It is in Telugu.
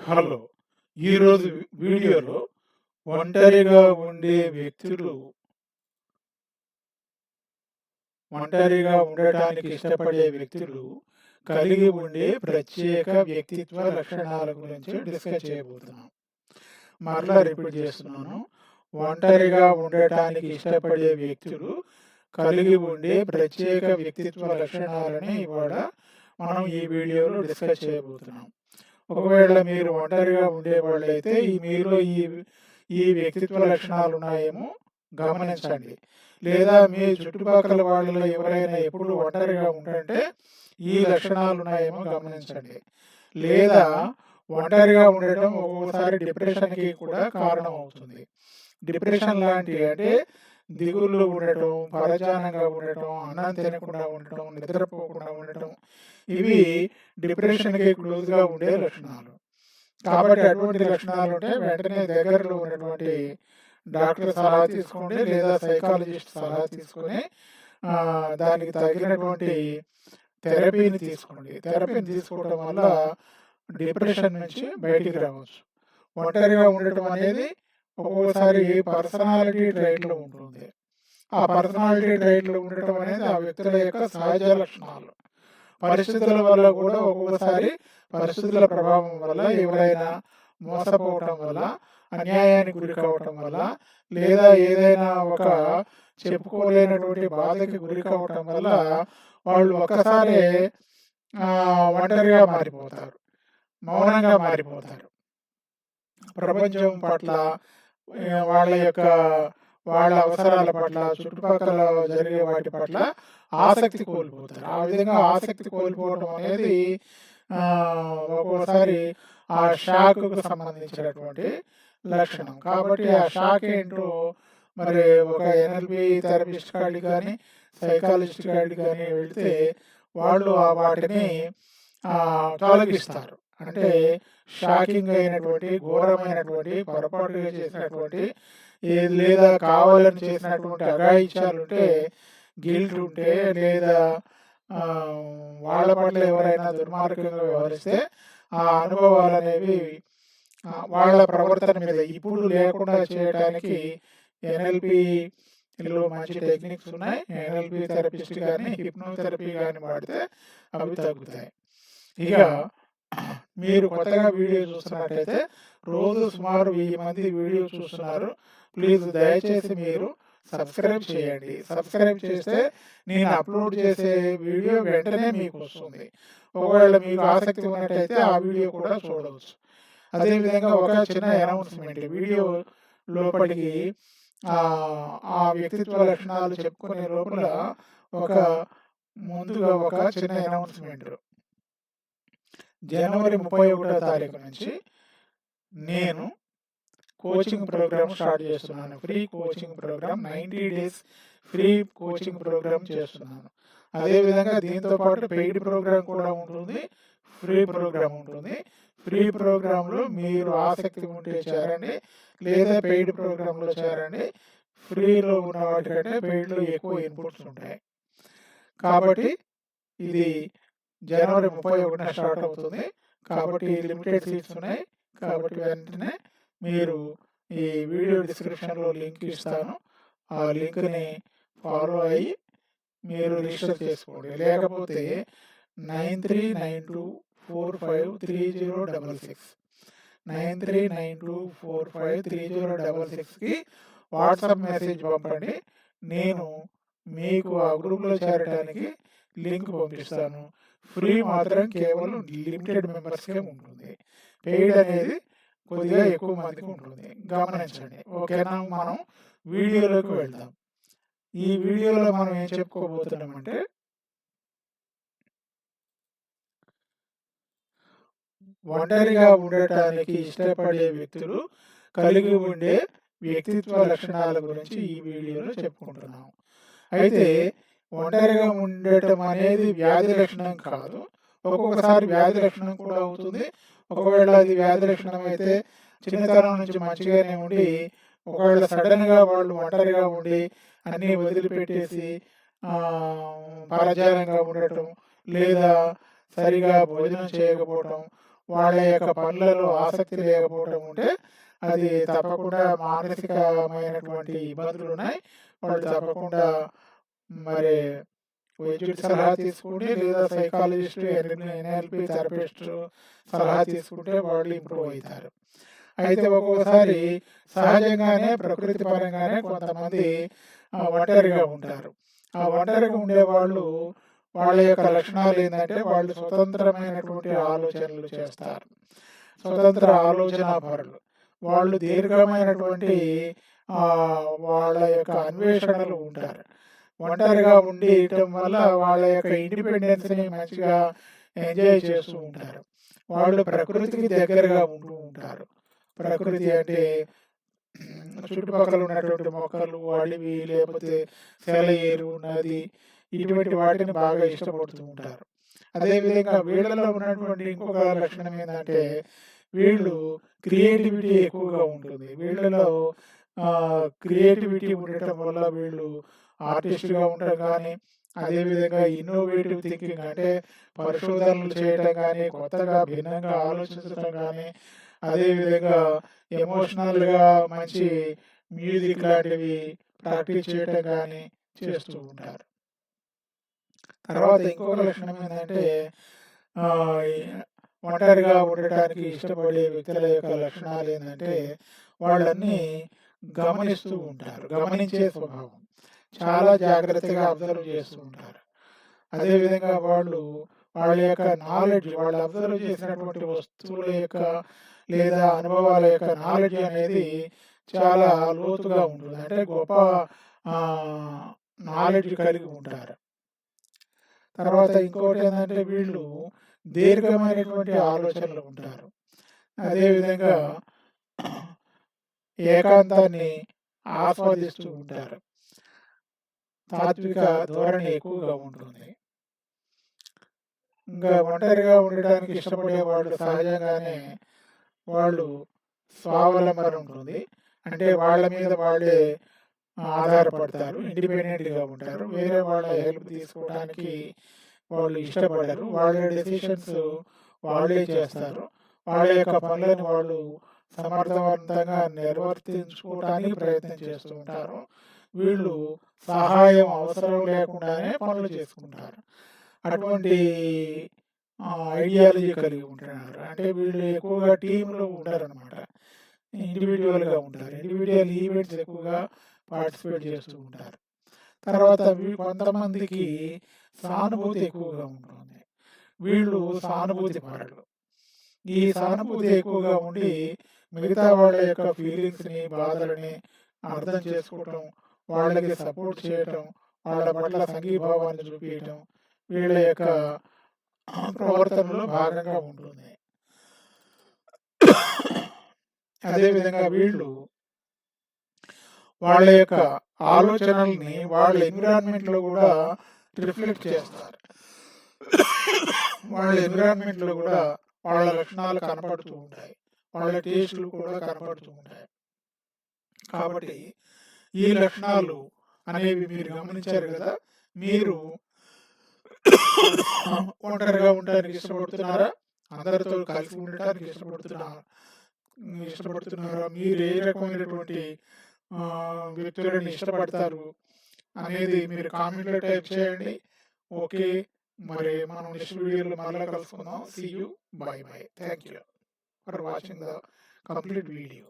హలో! ఈరోజు వీడియోలో ఒంటరిగా ఉండే వ్యక్తులు ఒంటరిగా ఉండటానికి ఇష్టపడే వ్యక్తులు కలిగి ఉండే ప్రత్యేక వ్యక్తిత్వ లక్షణాల గురించి డిస్కస్ చేయబోతున్నాం. మరలా రిపీట్ చేస్తున్నాను. ఒంటరిగా ఉండటానికి ఇష్టపడే వ్యక్తులు కలిగి ఉండే ప్రత్యేక వ్యక్తిత్వ లక్షణాలని ఇవాళ మనం ఈ వీడియోలో డిస్కస్ చేయబోతున్నాం. ఒకవేళ మీరు ఒంటరిగా ఉండేవాళ్ళైతే మీలో ఈ వ్యక్తిత్వ లక్షణాలు ఉన్నాయేమో గమనించండి. లేదా మీ చుట్టుపక్కల వాళ్ళలో ఎవరైనా ఎప్పుడు ఒంటరిగా ఉంటుంటే ఈ లక్షణాలు ఉన్నాయేమో గమనించండి. లేదా ఒంటరిగా ఉండటం ఒక్కొక్కసారి డిప్రెషన్కి కూడా కారణం అవుతుంది. డిప్రెషన్ లాంటివి అంటే దిగుళ్ళు ఉండటం, పరధ్యానంగా ఉండటం, అన్నం తినకుండా ఉండటం, నిద్రపోకుండా ఉండటం, ఇవి డిప్రెషన్కి క్లోజ్గా ఉండే లక్షణాలు. కాబట్టి అటువంటి లక్షణాలు ఉంటే వెంటనే దగ్గరలో ఉన్నటువంటి డాక్టర్ సలహా తీసుకోండి, లేదా సైకాలజిస్ట్ సలహా తీసుకొని దానికి తగినటువంటి థెరపీని తీసుకోండి. థెరపీని తీసుకోవడం వల్ల డిప్రెషన్ నుంచి బయటికి రావచ్చు. ఒంటరిగా ఉండటం అనేది ఒక్కొక్కసారి పర్సనాలిటీ ట్రైట్లో ఉంటుంది. ఆ పర్సనాలిటీ ట్రైట్లో ఉండటం అనేది ఆ వ్యక్తుల యొక్క సహజ లక్షణాలు. పరిస్థితుల వల్ల కూడా ఒక్కొక్కసారి పరిస్థితుల ప్రభావం వల్ల ఎవరైనా మోసపోవటం వల్ల, అన్యాయానికి గురి కావటం వల్ల, లేదా ఏదైనా ఒక చెప్పుకోలేనటువంటి బాధకి గురి కావటం వల్ల వాళ్ళు ఒక్కసారే ఒంటరిగా మారిపోతారు, మౌనంగా మారిపోతారు. ప్రపంచం పట్ల, వాళ్ళ అవసరాల పట్ల, చుట్టుపక్కల జరిగే వాటి పట్ల ఆసక్తి కోల్పోతారు. ఆ విధంగా ఆసక్తి కోల్పోవడం అనేది ఒక్కోసారి ఆ షాక్కు సంబంధించినటువంటి లక్షణం. కాబట్టి ఆ షాక్ ఏంటో మరి ఒక ఎన్ఎల్పి థెరపిస్ట్ కాడికి కానీ, సైకాలజిస్ట్ కాడికి కానీ వెళితే వాళ్ళు వాటిని తొలగిస్తారు. అంటే షాకింగ్ అయినటువంటి, ఘోరమైనటువంటి, పొరపాటుగా చేసినటువంటి, లేదా కావాలని చేసినటువంటి అఘాయిత్యాలు ఉంటే, గిల్ట్ ఉంటే, లేదా వాళ్ళ పట్ల ఎవరైనా దుర్మార్గంగా వ్యవహరిస్తే ఆ అనుభవాలు అనేవి వాళ్ళ ప్రవర్తన మీద ఇప్పుడు లేకుండా చేయడానికి ఎన్ఎల్పిలో మంచి టెక్నిక్స్ ఉన్నాయి. ఎన్ఎల్పి థెరపిస్ట్ కానీ, హిప్నోథెరపీ కానీ వాడితే అవి తగ్గుతాయి. ఇక మీరు కొత్తగా వీడియో చూస్తున్నట్టయితే రోజు సుమారు 1000 మంది వీడియో చూస్తున్నారు. ప్లీజ్ దయచేసి మీరు సబ్స్క్రైబ్ చేయండి. సబ్స్క్రైబ్ చేస్తే నేను అప్లోడ్ చేసే వీడియో వెంటనే మీకు వస్తుంది. ఒకవేళ మీకు ఆసక్తి ఉన్నట్టయితే ఆ వీడియో కూడా చూడవచ్చు. అదేవిధంగా ఒక చిన్న అనౌన్స్మెంట్, వీడియో లోపలికి ఆ వ్యక్తిత్వ లక్షణాలు చెప్పుకునే లోపల ముందుగా ఒక చిన్న అనౌన్స్మెంట్. జనవరి 31వ తారీఖు నుంచి నేను కోచింగ్ ప్రోగ్రామ్ స్టార్ట్ చేస్తున్నాను. Free coaching program, 90 days free coaching program చేస్తున్నాను. అదేవిధంగా దీంతో పాటు పెయిడ్ ప్రోగ్రామ్ కూడా ఉంటుంది, ఫ్రీ ప్రోగ్రామ్ ఉంటుంది. ఫ్రీ ప్రోగ్రాంలో మీరు ఆసక్తి ఉంటే చేరండి, లేదా పెయిడ్ ప్రోగ్రాంలో చేరండి. ఫ్రీలో ఉన్న వాటికంటే పెయిడ్లో ఎక్కువ ఇన్పుట్స్ ఉంటాయి. కాబట్టి ఇది జనవరి 31న స్టార్ట్ అవుతుంది. కాబట్టి లిమిటెడ్ సీట్స్ ఉన్నాయి. కాబట్టి వెంటనే మీరు ఈ వీడియో డిస్క్రిప్షన్లో లింక్ ఇస్తాను. ఆ లింక్ని ఫాలో అయ్యి మీరు రిజిస్టర్ చేసుకోండి. లేకపోతే 9392453066 9392453066కి వాట్సాప్ మెసేజ్ పంపండి. నేను మీకు ఆ గ్రూప్లో చేరడానికి లింక్ పంపిస్తాను. ఫ్రీ మాత్రం కేవలం లిమిటెడ్ మెంబర్స్కే ఉంటుంది. పెయిడ్ అనేది కొద్దిగా ఎక్కువ మందికి ఉంటుంది, గమనించండి. ఓకేనా? మనం వీడియోలోకి వెళ్దాం. ఈ వీడియోలో మనం ఏం చెప్పుకోబోతున్నామంటే, ఒంటరిగా ఉండటానికి ఇష్టపడే వ్యక్తులు కలిగి ఉండే వ్యక్తిత్వ లక్షణాల గురించి ఈ వీడియోలో చెప్పుకుంటున్నాం. అయితే ఒంటరిగా ఉండటం అనేది వ్యాధి లక్షణం కాదు. ఒక్కొక్కసారి వ్యాధి లక్షణం కూడా అవుతుంది. ఒకవేళ అది వ్యాధి లక్షణం అయితే చిన్నతనం నుంచి మంచిగానే ఉండి, ఒకవేళ సడన్గా వాళ్ళు ఒంటరిగా ఉండి అన్నీ వదిలిపెట్టేసి పరధ్యానంగా ఉండటం, లేదా సరిగా భోజనం చేయకపోవటం, వాళ్ళ యొక్క పనులలో ఆసక్తి లేకపోవటం ఉంటే అది తప్పకుండా మానసికమైనటువంటి ఇబ్బందులు ఉన్నాయి. వాళ్ళు తప్పకుండా మరి వైద్యుడి సలహా తీసుకుంటే లేదా సైకాలజిస్ట్, ఎన్ఎల్పి థెరపిస్ట్ సలహా తీసుకుంటే వాళ్ళు ఇంప్రూవ్ అవుతారు. అయితే ఒక్కొక్కసారి సహజంగానే ప్రకృతి పరంగానే కొంతమంది ఒంటరిగా ఉంటారు. ఆ ఒంటరిగా ఉండేవాళ్ళు వాళ్ళ యొక్క లక్షణాలు ఏంటంటే వాళ్ళు స్వతంత్రమైనటువంటి ఆలోచనలు చేస్తారు. స్వతంత్ర ఆలోచనాపరులు. వాళ్ళు దీర్ఘమైనటువంటి వాళ్ళ యొక్క అన్వేషణలు ఉంటారు. ఒంటరిగా ఉండటం వల్ల వాళ్ళ యొక్క ఇండిపెండెన్స్‌ని మంచిగా ఎంజాయ్ చేస్తూ ఉంటారు. వాళ్ళు ప్రకృతికి దగ్గరగా ఉంటూ ఉంటారు. ప్రకృతి అంటే చుట్టుపక్కల ఉన్నటువంటి మొక్కలు, అడవి, లేకపోతే సెలయేరు, నది ఇటువంటి వాటిని బాగా ఇష్టపడుతూ ఉంటారు. అదేవిధంగా వీళ్ళలో ఉన్నటువంటి ఇంకొక లక్షణం ఏంటంటే వీళ్ళు క్రియేటివిటీ ఎక్కువగా ఉంటుంది. వీళ్ళలో క్రియేటివిటీ ఉండటం వల్ల వీళ్ళు ఆర్టిస్ట్‌గా ఉండటం కానీ, అదేవిధంగా ఇన్నోవేటివ్ థింకింగ్ అంటే పరిశోధనలు చేయటం కానీ, కొత్తగా భిన్నంగా ఆలోచించటం కానీ, అదేవిధంగా ఎమోషనల్‌గా మంచి మ్యూజిక్ లాంటివి ప్రాక్టీస్ చేయటం కానీ చేస్తూ ఉంటారు. తర్వాత ఇంకొక లక్షణం ఏంటంటే ఒంటరిగా ఉండటానికి ఇష్టపడే వ్యక్తుల యొక్క లక్షణాలు ఏంటంటే వాళ్ళన్నీ గమనిస్తూ ఉంటారు. గమనించే స్వభావం. చాలా జాగ్రత్తగా అబ్జర్వ్ చేస్తూ ఉంటారు. అదేవిధంగా వాళ్ళు వాళ్ళ యొక్క నాలెడ్జ్, వాళ్ళు అబ్జర్వ్ చేసినటువంటి వస్తువుల యొక్క లేదా అనుభవాల యొక్క నాలెడ్జ్ అనేది చాలా లోతుగా ఉంటుంది. అంటే గొప్ప నాలెడ్జ్ కలిగి ఉంటారు. తర్వాత ఇంకోటి ఏంటంటే వీళ్ళు దీర్ఘమైనటువంటి ఆలోచనలు ఉంటారు. అదేవిధంగా ఏకాంతాన్ని ఆస్వాదిస్తూ ఉంటారు. తాత్విక ధోరణి ఎక్కువగా ఉంటుంది. ఇంకా ఒంటరిగా ఉండడానికి ఇష్టపడే వాళ్ళు సహజంగానే వాళ్ళు స్వావలంబన ఉంటుంది. అంటే వాళ్ళ మీద వాళ్ళే ఆధారపడతారు. ఇండిపెండెంట్‌గా ఉంటారు. వేరే వాళ్ళ హెల్ప్ తీసుకోవడానికి వాళ్ళు ఇష్టపడరు. వాళ్ళ డెసిషన్స్ వాళ్ళే చేస్తారు. వాళ్ళ యొక్క పనులను వాళ్ళు సమర్థవంతంగా నిర్వర్తించుకోవడానికి ప్రయత్నం చేస్తూ ఉంటారు. వీళ్ళు సహాయం అవసరం లేకుండానే పనులు చేసుకుంటారు. అటువంటి ఐడియాలజీ కలిగి ఉంటున్నారు. అంటే వీళ్ళు ఎక్కువగా టీమ్‌లో ఉండరనమాట. ఇండివిడ్యువల్‌గా ఉంటారు. ఇండివిడ్యువల్ ఈవెంట్స్ ఎక్కువగా పార్టిసిపేట్ చేస్తూ ఉంటారు. తర్వాత కొంతమందికి సానుభూతి ఎక్కువగా ఉంటుంది. వీళ్ళు సానుభూతి పరులు. ఈ సానుభూతి ఎక్కువగా ఉండి మిగతా వాళ్ళ యొక్క ఫీలింగ్స్‌ని, బాధలని అర్థం చేసుకోవటం, వాళ్ళకి సపోర్ట్ చేయటం, వాళ్ళ పట్ల సంఘీభావాన్ని చూపియటం వీళ్ళ యొక్క ప్రవర్తనలో భాగంగా ఉంటుంది. అదేవిధంగా వీళ్ళు వాళ్ళ యొక్క ఆలోచనల్ని వాళ్ళ ఎన్విరాన్మెంట్‌లో కూడా రిఫ్లెక్ట్ చేస్తారు. వాళ్ళ ఎన్విరాన్మెంట్‌లో కూడా వాళ్ళ లక్షణాలు కనపడుతూ ఉంటాయి. వాళ్ళ టేస్టులు కూడా కనపడుతూ ఉంటాయి. కాబట్టి ఈ లక్షణాలు అనేవి మీరు గమనించారు కదా! మీరు ఒంటరిగా ఉండడానికి ఇష్టపడుతున్నారా? అందరితో కలిసి ఉండటానికి ఇష్టపడుతున్నారా? మీరు ఏ రకమైనటువంటి వ్యక్తులను ఇష్టపడతారు అనేది మీరు కామెంట్‌లో టైప్ చేయండి. ఓకే. మరి మనం నెక్స్ట్ వీడియోలో మరలా కలుసుకుందాం. See you. Bye bye. Thank you for watching the complete video.